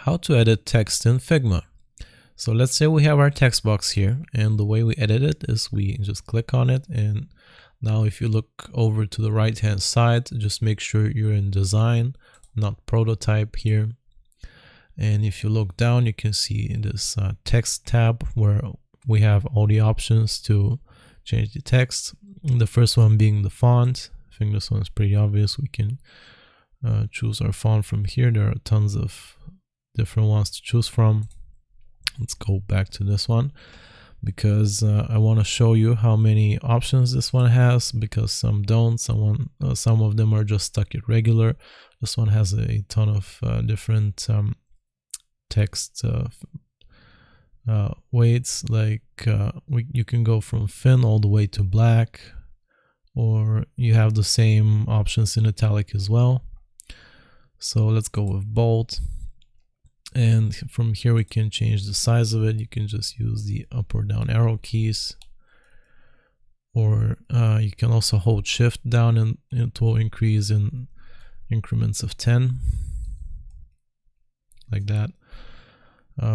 How to edit text in Figma. So let's say we have our text box here, and the way we edit it is we just click on it, and now if you look over to the right hand side, just make sure you're in design, not prototype here. And if you look down, you can see in this text tab where we have all the options to change the text. The first one being the font. I think this one is pretty obvious. We can choose our font from here. There are tons of different ones to choose from. Let's go back to this one because I want to show you how many options this one has, because some don't. Some of them are just stuck at regular. This one has a ton of different text weights, like you can go from thin all the way to black, or you have the same options in italic as well. So let's go with bold. And from here we can change the size of it. You can just use the up or down arrow keys, or you can also hold shift down and it will increase in increments of 10, like that.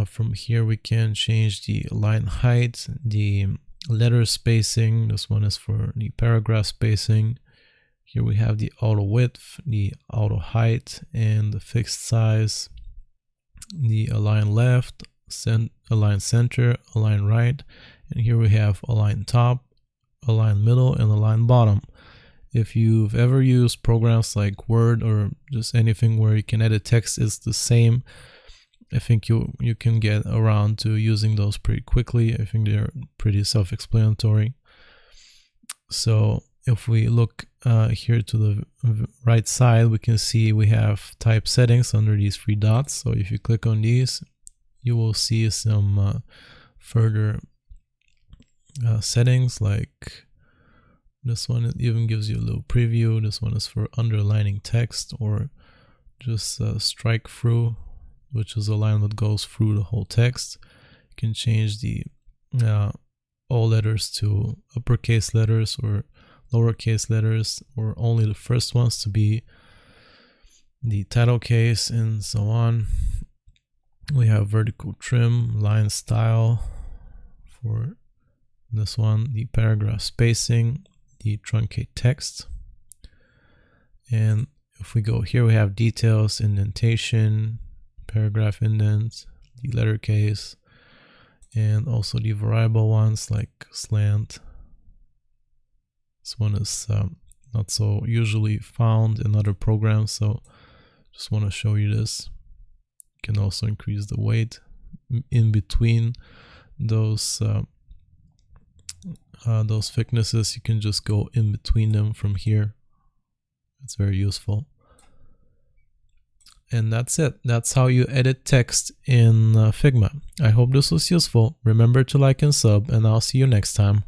From here we can change the line height, the letter spacing. This one is for the paragraph spacing. Here we have the auto width, the auto height, and the fixed size. The align left, align center, align right, and here we have align top, align middle, and align bottom. If you've ever used programs like Word or just anything where you can edit text, it's the same. I think you can get around to using those pretty quickly. I think they're pretty self-explanatory. So if we look here to the right side, we can see we have type settings under these three dots. So if you click on these, you will see some further settings, like this one. It even gives you a little preview. This one is for underlining text, or just strike through, which is a line that goes through the whole text. You can change the all letters to uppercase letters or lowercase letters, or only the first ones to be the title case, and so on. We have vertical trim, line style for this one, the paragraph spacing, the truncate text. And if we go here, we have details, indentation, paragraph indent, the letter case, and also the variable ones like slant. This one is not so usually found in other programs, so just want to show you this. You can also increase the weight in between those thicknesses. You can just go in between them from here. It's very useful. And that's it. That's how you edit text in Figma. I hope this was useful. Remember to like and sub, and I'll see you next time.